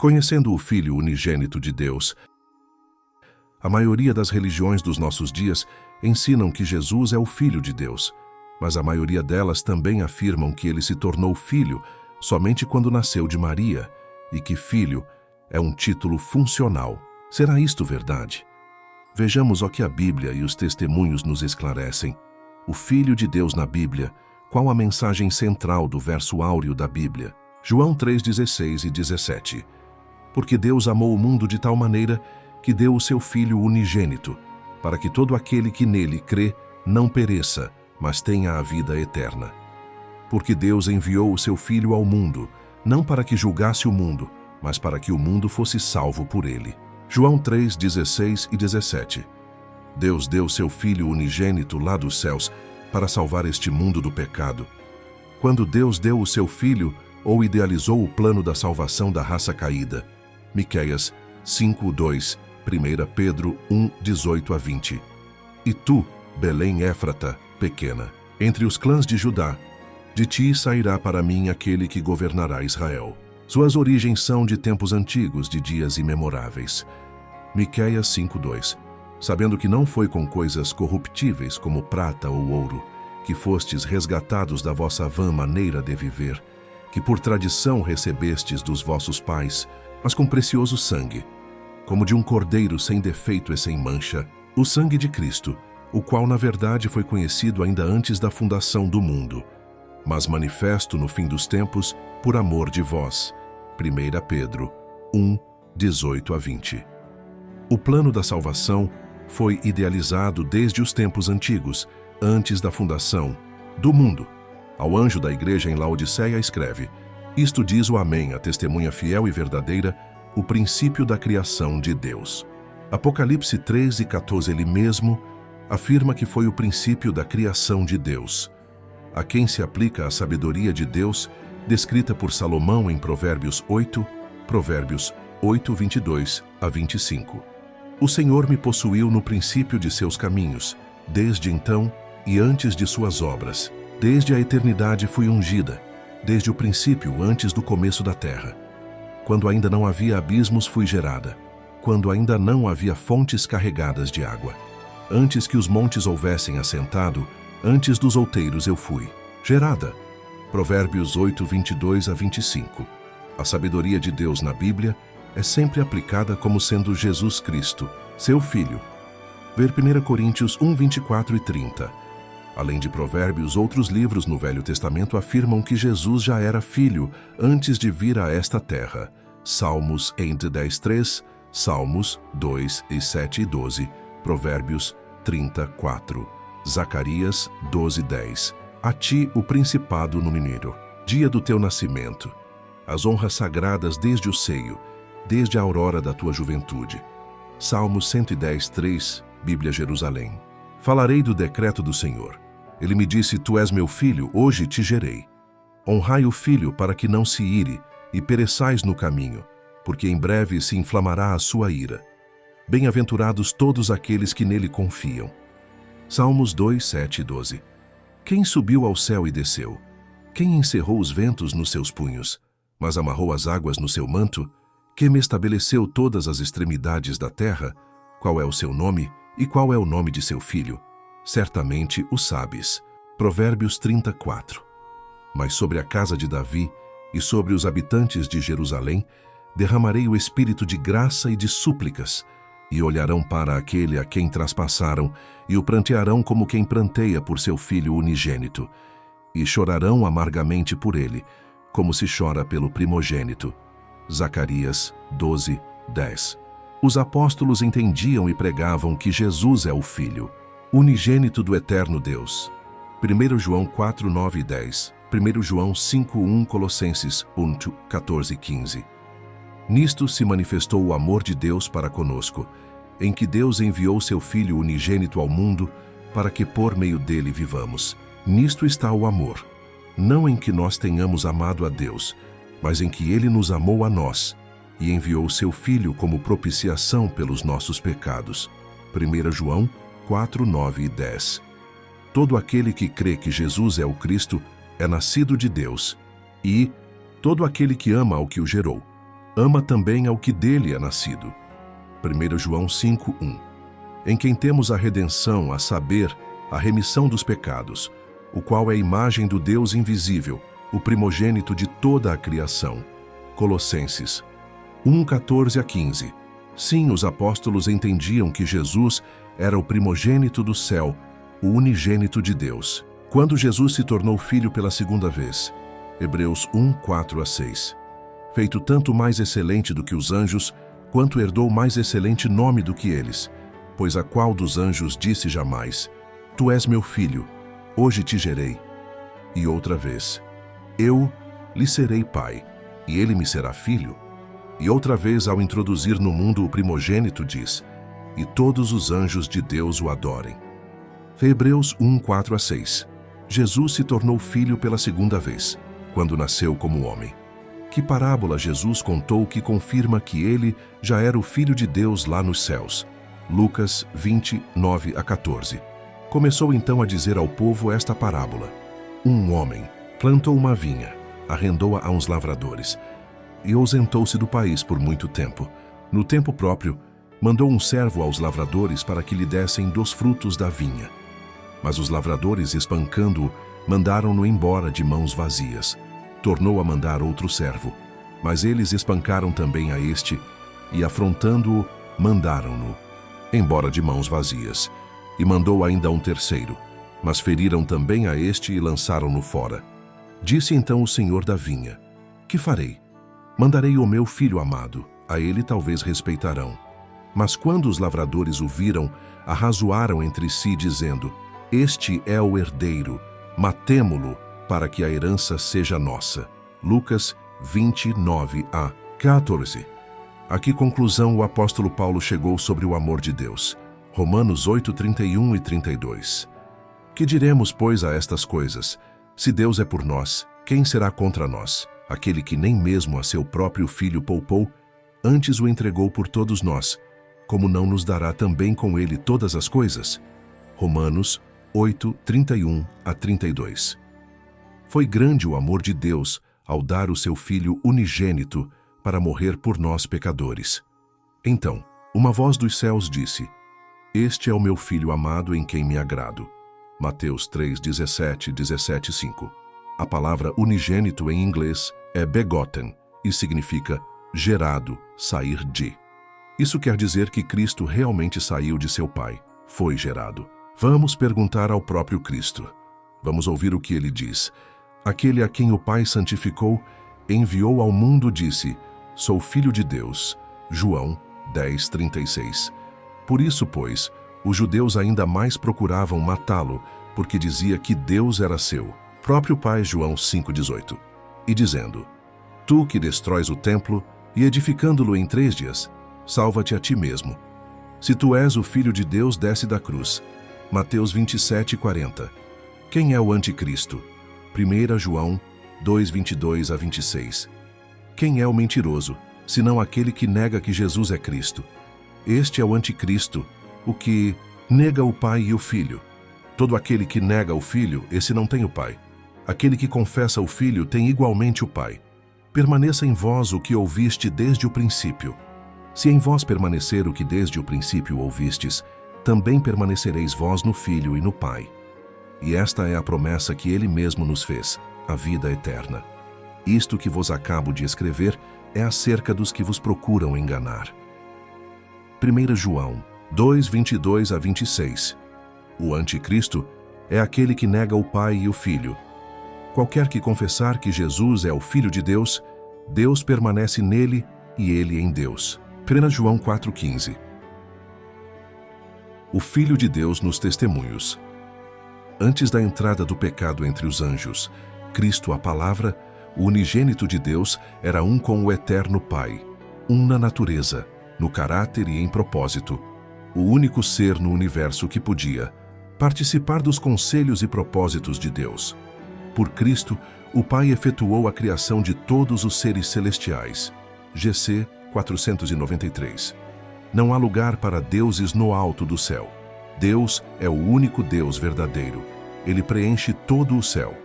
Conhecendo o Filho unigênito de Deus, a maioria das religiões dos nossos dias ensinam que Jesus é o Filho de Deus, mas a maioria delas também afirmam que ele se tornou filho somente quando nasceu de Maria e que filho é um título funcional. Será isto verdade? Vejamos o que a Bíblia e os testemunhos nos esclarecem. O Filho de Deus na Bíblia, qual a mensagem central do verso áureo da Bíblia? João 3:16 e 17. Porque Deus amou o mundo de tal maneira que deu o seu Filho unigênito, para que todo aquele que nele crê não pereça, mas tenha a vida eterna. Porque Deus enviou o seu Filho ao mundo, não para que julgasse o mundo, mas para que o mundo fosse salvo por ele. João 3:16 e 17. Deus deu seu Filho unigênito lá dos céus para salvar este mundo do pecado. Quando Deus deu o seu Filho, ou idealizou o plano da salvação da raça caída. Miqueias 5:2, 1 Pedro 1:18 a 20. E tu, Belém Éfrata, pequena, entre os clãs de Judá, de ti sairá para mim aquele que governará Israel. Suas origens são de tempos antigos, de dias imemoráveis. Miqueias 5:2. Sabendo que não foi com coisas corruptíveis como prata ou ouro, que fostes resgatados da vossa vã maneira de viver, que por tradição recebestes dos vossos pais, mas com precioso sangue, como de um cordeiro sem defeito e sem mancha, o sangue de Cristo, o qual na verdade foi conhecido ainda antes da fundação do mundo, mas manifesto no fim dos tempos por amor de vós. 1 Pedro 1:18 a 20. O plano da salvação foi idealizado desde os tempos antigos, antes da fundação do mundo. Ao anjo da igreja em Laodiceia escreve: Isto diz o Amém, a testemunha fiel e verdadeira, o princípio da criação de Deus. Apocalipse 3:14, ele mesmo afirma que foi o princípio da criação de Deus, a quem se aplica a sabedoria de Deus, descrita por Salomão em Provérbios 8, Provérbios 8:22 a 25. O Senhor me possuiu no princípio de seus caminhos, desde então e antes de suas obras. Desde a eternidade fui ungida, desde o princípio, antes do começo da terra. Quando ainda não havia abismos, fui gerada. Quando ainda não havia fontes carregadas de água. Antes que os montes houvessem assentado, antes dos outeiros eu fui gerada. Provérbios 8:22 a 25. A sabedoria de Deus na Bíblia é sempre aplicada como sendo Jesus Cristo, seu Filho. Ver 1 Coríntios 1:24 e 30. Além de Provérbios, outros livros no Velho Testamento afirmam que Jesus já era filho antes de vir a esta terra. Salmos 10:3, Salmos 2, 7 e 12, Provérbios 34, Zacarias 12:10. A ti o principado no mineiro, dia do teu nascimento, as honras sagradas desde o seio, desde a aurora da tua juventude. Salmos 110:3, Bíblia Jerusalém. Falarei do decreto do Senhor. Ele me disse: Tu és meu filho, hoje te gerei. Honrai o filho para que não se ire, e pereçais no caminho, porque em breve se inflamará a sua ira. Bem-aventurados todos aqueles que nele confiam. Salmos 2, 7 e 12. Quem subiu ao céu e desceu? Quem encerrou os ventos nos seus punhos, mas amarrou as águas no seu manto? Quem me estabeleceu todas as extremidades da terra? Qual é o seu nome e qual é o nome de seu filho? Certamente o sabes. Provérbios 34. Mas sobre a casa de Davi e sobre os habitantes de Jerusalém derramarei o espírito de graça e de súplicas, e olharão para aquele a quem traspassaram, e o prantearão como quem pranteia por seu filho unigênito, e chorarão amargamente por ele, como se chora pelo primogênito. Zacarias 12:10. Os apóstolos entendiam e pregavam que Jesus é o Filho, unigênito do eterno Deus. 1 João 4:9 e 10, 1 João 5:1, Colossenses 1:14 e 15. Nisto se manifestou o amor de Deus para conosco, em que Deus enviou seu Filho unigênito ao mundo, para que por meio dele vivamos. Nisto está o amor, não em que nós tenhamos amado a Deus, mas em que ele nos amou a nós, e enviou seu Filho como propiciação pelos nossos pecados. 1 João 4:9 e 10. Todo aquele que crê que Jesus é o Cristo é nascido de Deus, e todo aquele que ama ao que o gerou. ama também ao que dele é nascido. 1 João 5:1. Em quem temos a redenção, a saber, a remissão dos pecados, o qual é a imagem do Deus invisível, o primogênito de toda a criação. Colossenses 1:14-15. Sim, os apóstolos entendiam que Jesus era o primogênito do céu, o unigênito de Deus. Quando Jesus se tornou filho pela segunda vez, Hebreus 1:4-6. Feito tanto mais excelente do que os anjos, quanto herdou mais excelente nome do que eles, pois a qual dos anjos disse jamais: Tu és meu filho, hoje te gerei. E outra vez: Eu lhe serei pai, e ele me será filho. E outra vez, ao introduzir no mundo o primogênito, diz: E todos os anjos de Deus o adorem. Hebreus 1:4-6. Jesus se tornou filho pela segunda vez, quando nasceu como homem. Que parábola Jesus contou que confirma que ele já era o Filho de Deus lá nos céus? Lucas 20:9-14. Começou então a dizer ao povo esta parábola: Um homem plantou uma vinha, arrendou-a a uns lavradores, e ausentou-se do país por muito tempo. No tempo próprio, mandou um servo aos lavradores para que lhe dessem dos frutos da vinha. Mas os lavradores, espancando-o, mandaram-no embora de mãos vazias. Tornou a mandar outro servo, mas eles espancaram também a este, e afrontando-o, mandaram-no embora de mãos vazias. E mandou ainda um terceiro, mas feriram também a este e lançaram-no fora. Disse então o senhor da vinha: Que farei? Mandarei o meu filho amado, a ele talvez respeitarão. Mas quando os lavradores o viram, arrazoaram entre si, dizendo: Este é o herdeiro, matemo-lo, para que a herança seja nossa. Lucas 29:14. A que conclusão o apóstolo Paulo chegou sobre o amor de Deus? Romanos 8:31 e 32. Que diremos, pois, a estas coisas? Se Deus é por nós, quem será contra nós? Aquele que nem mesmo a seu próprio filho poupou, antes o entregou por todos nós, como não nos dará também com ele todas as coisas? Romanos 8:31-32. Foi grande o amor de Deus ao dar o seu Filho unigênito para morrer por nós pecadores. Então, uma voz dos céus disse: Este é o meu Filho amado em quem me agrado. Mateus 3:17-17:5. A palavra unigênito em inglês é begotten e significa gerado, sair de. Isso quer dizer que Cristo realmente saiu de seu Pai, foi gerado. Vamos perguntar ao próprio Cristo. Vamos ouvir o que ele diz. Aquele a quem o Pai santificou, enviou ao mundo, disse: Sou filho de Deus. João 10:36. Por isso, pois, os judeus ainda mais procuravam matá-lo, porque dizia que Deus era seu. Próprio Pai, João 5:18. E dizendo: Tu que destróis o templo, e edificando-lo em 3 dias, salva-te a ti mesmo. Se tu és o Filho de Deus, desce da cruz. Mateus 27:40. Quem é o anticristo? 1 João 2:22-26. Quem é o mentiroso, senão aquele que nega que Jesus é Cristo? Este é o anticristo, o que nega o Pai e o Filho. Todo aquele que nega o Filho, esse não tem o Pai. Aquele que confessa o Filho tem igualmente o Pai. Permaneça em vós o que ouviste desde o princípio. Se em vós permanecer o que desde o princípio ouvistes, também permanecereis vós no Filho e no Pai. E esta é a promessa que ele mesmo nos fez, a vida eterna. Isto que vos acabo de escrever é acerca dos que vos procuram enganar. 1 João 2:22-26. O anticristo é aquele que nega o Pai e o Filho. Qualquer que confessar que Jesus é o Filho de Deus, Deus permanece nele e ele em Deus. 1 João 4:15. O Filho de Deus nos testemunhos. Antes da entrada do pecado entre os anjos, Cristo, a Palavra, o unigênito de Deus, era um com o eterno Pai, um na natureza, no caráter e em propósito, o único ser no universo que podia participar dos conselhos e propósitos de Deus. Por Cristo, o Pai efetuou a criação de todos os seres celestiais. GC 493. Não há lugar para deuses no alto do céu. Deus é o único Deus verdadeiro. Ele preenche todo o céu.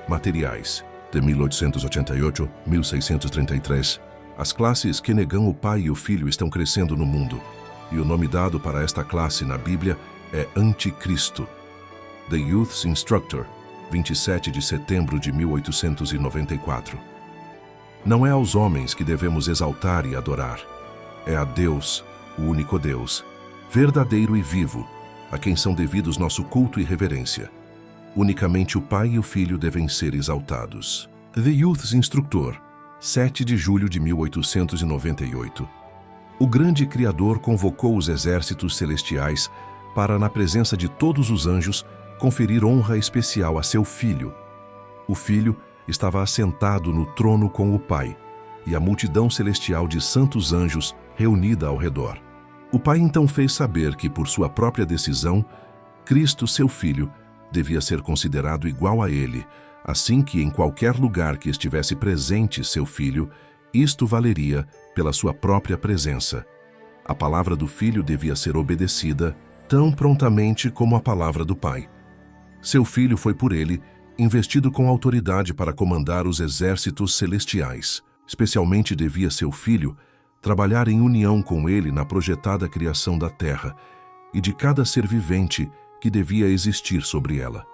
Materiais, de 1888, 1633 As classes que negam o Pai e o Filho estão crescendo no mundo, e o nome dado para esta classe na Bíblia é Anticristo. The Youth's Instructor, 27 de setembro de 1894. Não é aos homens que devemos exaltar e adorar. É a Deus, o único Deus, verdadeiro e vivo, a quem são devidos nosso culto e reverência. Unicamente o Pai e o Filho devem ser exaltados. The Youth's Instructor, 7 de julho de 1898. O grande Criador convocou os exércitos celestiais para, na presença de todos os anjos, conferir honra especial a seu Filho. O Filho estava assentado no trono com o Pai, e a multidão celestial de santos anjos reunida ao redor. O Pai então fez saber que, por sua própria decisão, Cristo, seu Filho, devia ser considerado igual a ele, assim que em qualquer lugar que estivesse presente seu Filho, isto valeria pela sua própria presença. A palavra do Filho devia ser obedecida tão prontamente como a palavra do Pai. Seu Filho foi por ele investido com autoridade para comandar os exércitos celestiais. Especialmente devia seu Filho trabalhar em união com ele na projetada criação da terra e de cada ser vivente que devia existir sobre ela.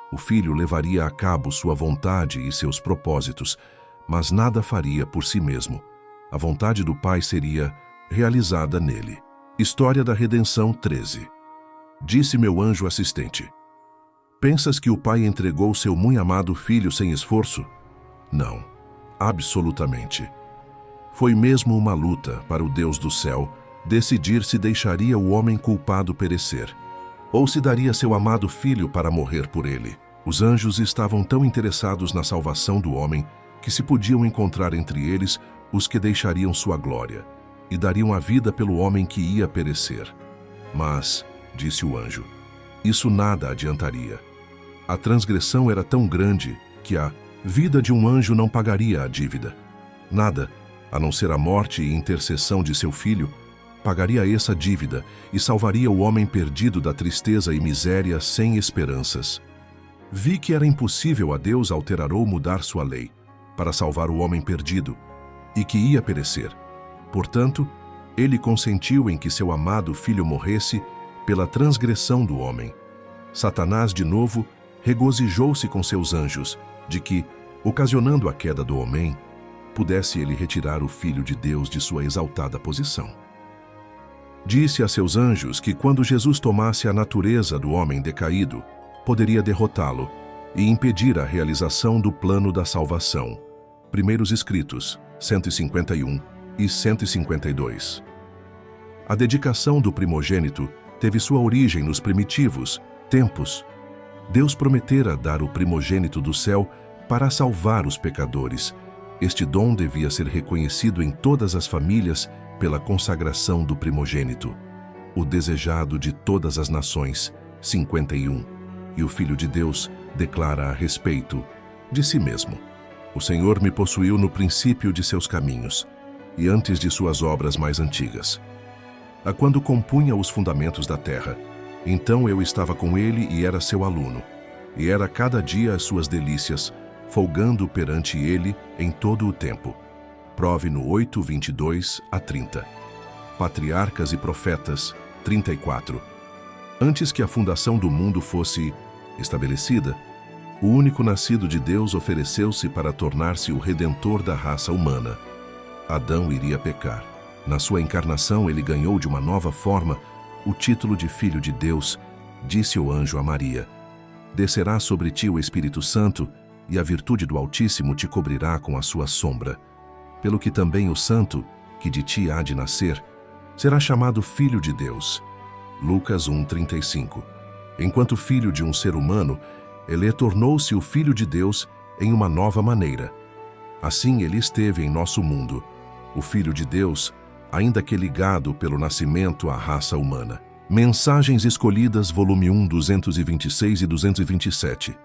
O Filho levaria a cabo sua vontade e seus propósitos, mas nada faria por si mesmo. A vontade do Pai seria realizada nele. História da Redenção 13. Disse meu anjo assistente: pensas que o Pai entregou seu muito amado Filho sem esforço? Não, absolutamente. Foi mesmo uma luta para o Deus do céu decidir se deixaria o homem culpado perecer, ou se daria seu amado Filho para morrer por ele. Os anjos estavam tão interessados na salvação do homem que se podiam encontrar entre eles os que deixariam sua glória e dariam a vida pelo homem que ia perecer. Mas, disse o anjo, isso nada adiantaria. A transgressão era tão grande que a vida de um anjo não pagaria a dívida. Nada, a não ser a morte e intercessão de seu Filho, pagaria essa dívida e salvaria o homem perdido da tristeza e miséria sem esperanças. Vi que era impossível a Deus alterar ou mudar sua lei para salvar o homem perdido e que ia perecer. Portanto, ele consentiu em que seu amado Filho morresse pela transgressão do homem. Satanás, de novo, regozijou-se com seus anjos de que, ocasionando a queda do homem, pudesse ele retirar o Filho de Deus de sua exaltada posição. Disse a seus anjos que quando Jesus tomasse a natureza do homem decaído, poderia derrotá-lo e impedir a realização do plano da salvação. Primeiros Escritos, 151 e 152. A dedicação do primogênito teve sua origem nos primitivos tempos. Deus prometera dar o primogênito do céu para salvar os pecadores. Este dom devia ser reconhecido em todas as famílias pela consagração do primogênito. O desejado de todas as nações, 51. E o Filho de Deus declara a respeito de si mesmo: o Senhor me possuiu no princípio de seus caminhos e antes de suas obras mais antigas. A quando compunha os fundamentos da terra, então eu estava com ele e era seu aluno, e era cada dia as suas delícias, folgando perante ele em todo o tempo. Prove no 8, 22 a 30. Patriarcas e Profetas, 34. Antes que a fundação do mundo fosse estabelecida, o único nascido de Deus ofereceu-se para tornar-se o redentor da raça humana. Adão iria pecar. Na sua encarnação, ele ganhou de uma nova forma o título de Filho de Deus. Disse o anjo a Maria: descerá sobre ti o Espírito Santo, e a virtude do Altíssimo te cobrirá com a sua sombra. Pelo que também o Santo, que de ti há de nascer, será chamado Filho de Deus. Lucas 1:35. Enquanto filho de um ser humano, ele tornou-se o Filho de Deus em uma nova maneira. Assim ele esteve em nosso mundo, o Filho de Deus, ainda que ligado pelo nascimento à raça humana. Mensagens Escolhidas, volume 1, 226 e 227.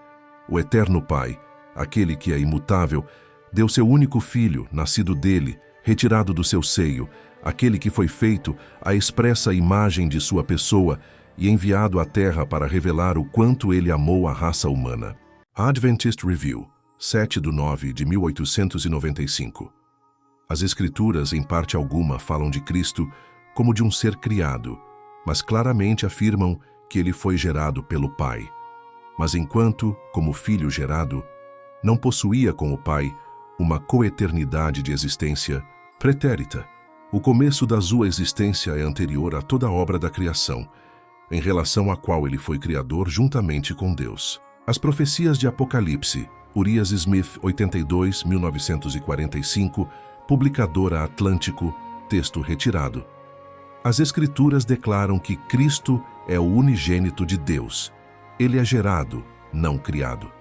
O Eterno Pai, aquele que é imutável, deu seu único Filho, nascido dele, retirado do seu seio, aquele que foi feito a expressa imagem de sua pessoa e enviado à Terra para revelar o quanto ele amou a raça humana. Adventist Review, 7/9 de 1895. As Escrituras, em parte alguma, falam de Cristo como de um ser criado, mas claramente afirmam que ele foi gerado pelo Pai. Mas enquanto, como filho gerado, não possuía com o Pai uma coeternidade de existência pretérita, o começo da sua existência é anterior a toda a obra da criação, em relação à qual ele foi criador juntamente com Deus. As profecias de Apocalipse, Urias Smith, 82, 1945, publicadora Atlântico, texto retirado. As Escrituras declaram que Cristo é o unigênito de Deus. Ele é gerado, não criado.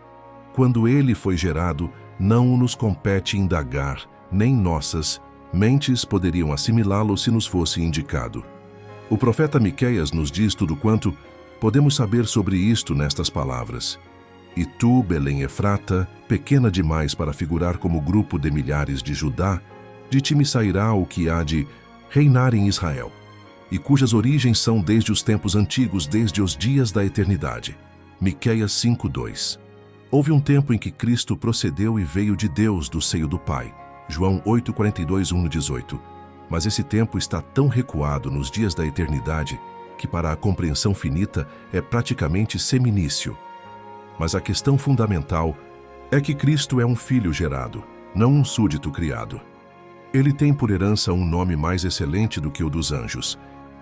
Quando ele foi gerado, não nos compete indagar, nem nossas mentes poderiam assimilá-lo se nos fosse indicado. O profeta Miqueias nos diz tudo quanto podemos saber sobre isto nestas palavras. E tu, Belém Efrata, pequena demais para figurar como grupo de milhares de Judá, de ti me sairá o que há de reinar em Israel, e cujas origens são desde os tempos antigos, desde os dias da eternidade. Miqueias 5:2. Houve um tempo em que Cristo procedeu e veio de Deus do seio do Pai. João 8:42-1-18. Mas esse tempo está tão recuado nos dias da eternidade que para a compreensão finita é praticamente seminício. Mas a questão fundamental é que Cristo é um filho gerado, não um súdito criado. Ele tem por herança um nome mais excelente do que o dos anjos.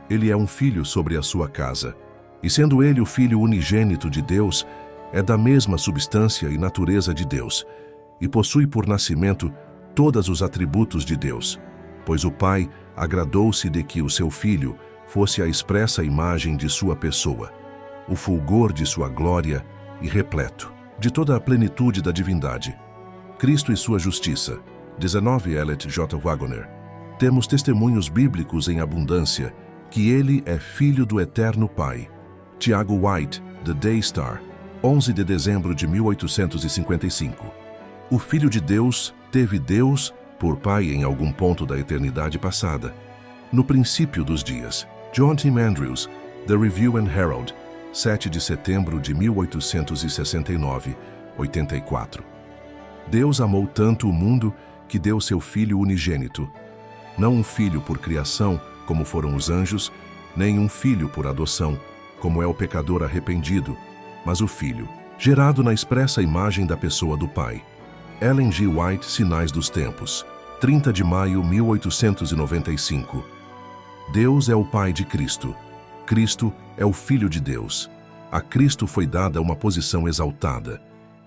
Ele é um filho sobre a sua casa. E sendo ele o filho unigênito de Deus, é da mesma substância e natureza de Deus, e possui por nascimento todos os atributos de Deus, pois o Pai agradou-se de que o seu filho fosse a expressa imagem de sua pessoa, o fulgor de sua glória e repleto de toda a plenitude da divindade. Cristo e sua justiça. 19 Elliot J. Wagoner. Temos testemunhos bíblicos em abundância que ele é filho do eterno Pai. Tiago White, The Day Star, 11 de dezembro de 1855. O Filho de Deus teve Deus por Pai em algum ponto da eternidade passada, no princípio dos dias. John T. Andrews, The Review and Herald, 7 de setembro de 1869, 84. Deus amou tanto o mundo que deu seu Filho unigênito, não um filho por criação, como foram os anjos, nem um filho por adoção, como é o pecador arrependido, mas o Filho, gerado na expressa imagem da pessoa do Pai. Ellen G. White, Sinais dos Tempos, 30 de maio, 1895. Deus é o Pai de Cristo. Cristo é o Filho de Deus. A Cristo foi dada uma posição exaltada.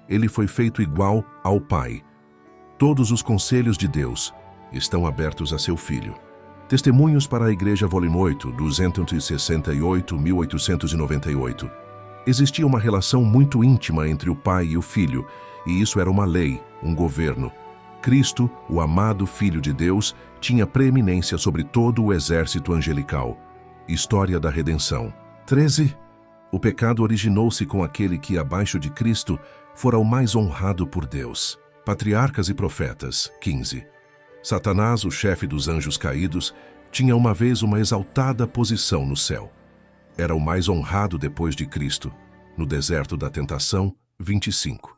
Ele foi feito igual ao Pai. Todos os conselhos de Deus estão abertos a seu Filho. Testemunhos para a Igreja, volume 8, 268, 1898. Existia uma relação muito íntima entre o Pai e o Filho, e isso era uma lei, um governo. Cristo, o amado Filho de Deus, tinha preeminência sobre todo o exército angelical. História da Redenção. 13. O pecado originou-se com aquele que, abaixo de Cristo, fora o mais honrado por Deus. Patriarcas e Profetas. 15. Satanás, o chefe dos anjos caídos, tinha uma vez uma exaltada posição no céu. Era o mais honrado depois de Cristo. No deserto da tentação, 25.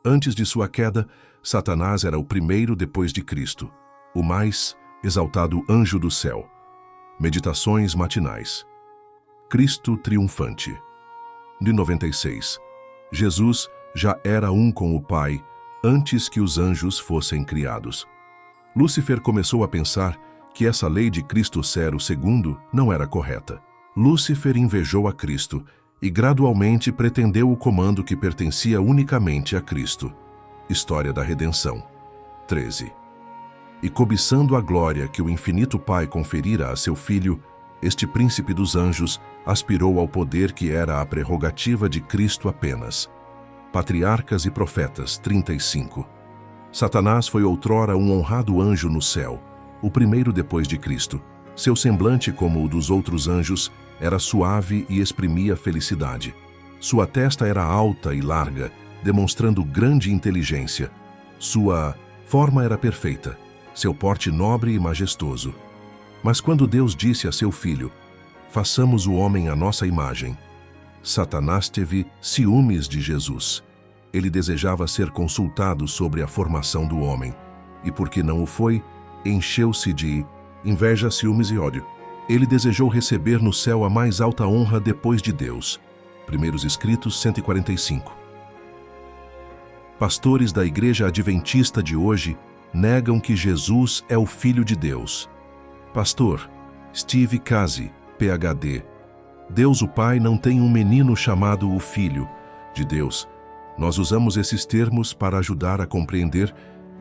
Antes de sua queda, Satanás era o primeiro depois de Cristo, o mais exaltado anjo do céu. Meditações matinais. Cristo triunfante. De 96. Jesus já era um com o Pai antes que os anjos fossem criados. Lúcifer começou a pensar que essa lei de Cristo ser o segundo não era correta. Lúcifer invejou a Cristo e gradualmente pretendeu o comando que pertencia unicamente a Cristo. História da Redenção. 13. E cobiçando a glória que o infinito Pai conferira a seu Filho, este príncipe dos anjos aspirou ao poder que era a prerrogativa de Cristo apenas. Patriarcas e Profetas, 35. Satanás foi outrora um honrado anjo no céu, o primeiro depois de Cristo. Seu semblante, como o dos outros anjos, era suave e exprimia felicidade. Sua testa era alta e larga, demonstrando grande inteligência. Sua forma era perfeita, seu porte nobre e majestoso. Mas quando Deus disse a seu Filho, façamos o homem à nossa imagem, Satanás teve ciúmes de Jesus. Ele desejava ser consultado sobre a formação do homem, e porque não o foi, encheu-se de inveja, ciúmes e ódio. Ele desejou receber no céu a mais alta honra depois de Deus. Primeiros Escritos 145. Pastores da Igreja Adventista de hoje negam que Jesus é o Filho de Deus. Pastor Steve Casi, PhD. Deus o Pai não tem um menino chamado o Filho de Deus. Nós usamos esses termos para ajudar a compreender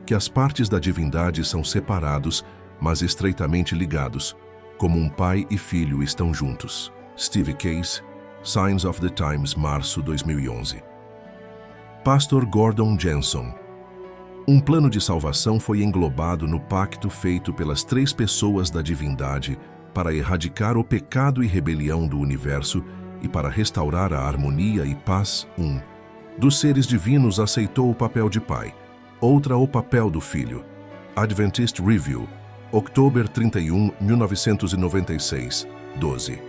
que as partes da divindade são separados, mas estreitamente ligados, como um pai e filho estão juntos. Steve Case, Signs of the Times, março 2011. Pastor Gordon Jenson. Um plano de salvação foi englobado no pacto feito pelas três pessoas da divindade para erradicar o pecado e rebelião do universo e para restaurar a harmonia e paz. Um dos seres divinos aceitou o papel de pai, outra o papel do filho. Adventist Review, outubro 31, 1996, 12.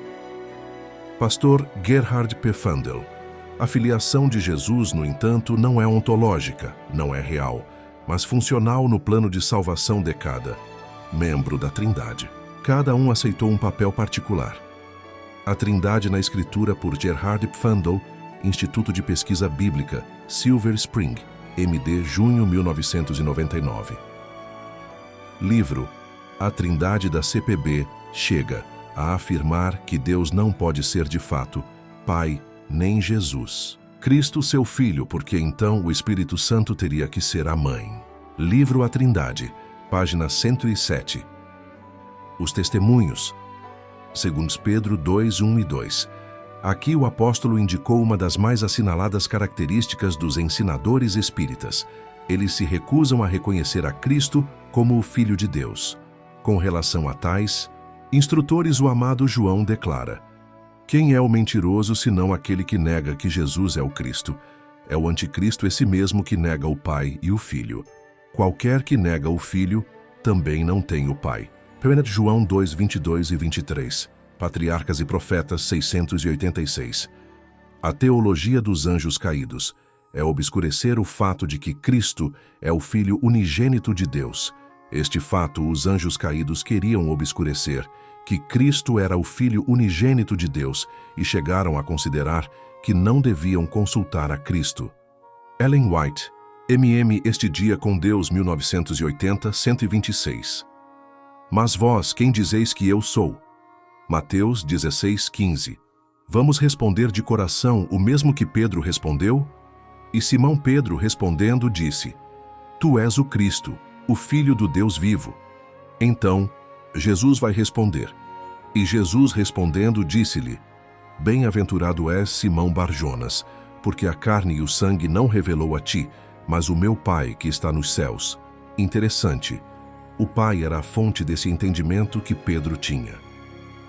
Pastor Gerhard Pfandel. A filiação de Jesus, no entanto, não é ontológica, não é real, mas funcional no plano de salvação de cada membro da Trindade. Cada um aceitou um papel particular. A Trindade na Escritura por Gerhard Pfandel, Instituto de Pesquisa Bíblica, Silver Spring, MD, junho 1999. Livro A Trindade da CPB chega a afirmar que Deus não pode ser de fato Pai nem Jesus. Cristo, seu Filho, porque então o Espírito Santo teria que ser a mãe. Livro A Trindade, página 107. Os testemunhos. 2 Pedro 2, 1 e 2. Aqui o apóstolo indicou uma das mais assinaladas características dos ensinadores espíritas. Eles se recusam a reconhecer a Cristo como o Filho de Deus. Com relação a tais instrutores, o amado João declara: quem é o mentiroso senão aquele que nega que Jesus é o Cristo? É o anticristo esse mesmo que nega o Pai e o Filho. Qualquer que nega o Filho também não tem o Pai. 1 João 2, 22 e 23. Patriarcas e Profetas 686. A teologia dos anjos caídos é obscurecer o fato de que Cristo é o Filho unigênito de Deus. Este fato os anjos caídos queriam obscurecer, que Cristo era o Filho unigênito de Deus, e chegaram a considerar que não deviam consultar a Cristo. Ellen White, MM Este Dia com Deus, 1980, 126. Mas vós, quem dizeis que eu sou? Mateus 16, 15. Vamos responder de coração o mesmo que Pedro respondeu? E Simão Pedro respondendo disse: Tu és o Cristo, o Filho do Deus vivo. Então, Jesus vai responder. E Jesus respondendo disse-lhe: Bem-aventurado és, Simão Barjonas, porque a carne e o sangue não revelou a ti, mas o meu Pai que está nos céus. Interessante. O Pai era a fonte desse entendimento que Pedro tinha.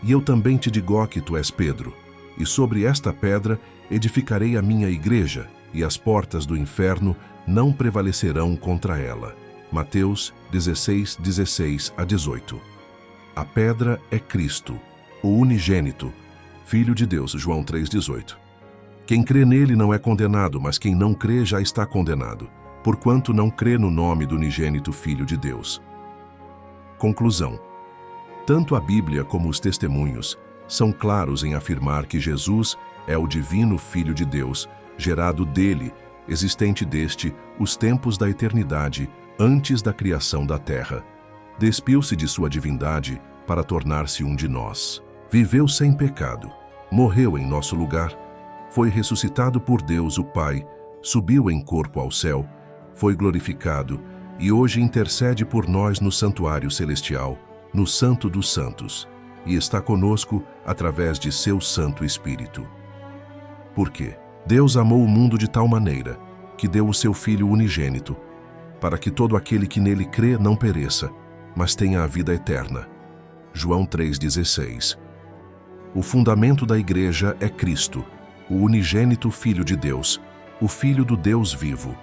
E eu também te digo que tu és Pedro, e sobre esta pedra edificarei a minha igreja, e as portas do inferno não prevalecerão contra ela. Mateus 16, 16 a 18. A pedra é Cristo, o unigênito, Filho de Deus, João 3, 18. Quem crê nele não é condenado, mas quem não crê já está condenado, porquanto não crê no nome do unigênito Filho de Deus. Conclusão. Tanto a Bíblia como os testemunhos são claros em afirmar que Jesus é o divino Filho de Deus, gerado dele, existente deste, os tempos da eternidade, antes da criação da terra. Despiu-se de sua divindade para tornar-se um de nós. Viveu sem pecado, morreu em nosso lugar, foi ressuscitado por Deus o Pai, subiu em corpo ao céu, foi glorificado e hoje intercede por nós no santuário celestial, no Santo dos Santos, e está conosco através de seu Santo Espírito. Por quê? Deus amou o mundo de tal maneira que deu o seu Filho unigênito, para que todo aquele que nele crê não pereça, mas tenha a vida eterna. João 3,16. O fundamento da Igreja é Cristo, o unigênito Filho de Deus, o Filho do Deus vivo.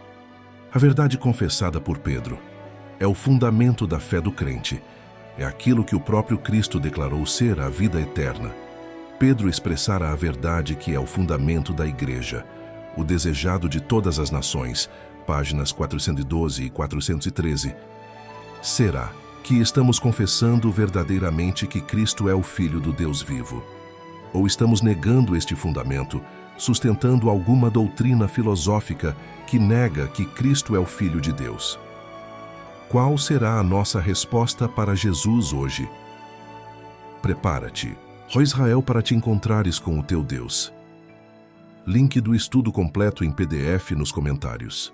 A verdade confessada por Pedro é o fundamento da fé do crente. É aquilo que o próprio Cristo declarou ser a vida eterna. Pedro expressara a verdade que é o fundamento da Igreja, o desejado de todas as nações, páginas 412 e 413. Será que estamos confessando verdadeiramente que Cristo é o Filho do Deus vivo? Ou estamos negando este fundamento, sustentando alguma doutrina filosófica que nega que Cristo é o Filho de Deus? Qual será a nossa resposta para Jesus hoje? Prepara-te, ó Israel, para te encontrares com o teu Deus. Link do estudo completo em PDF nos comentários.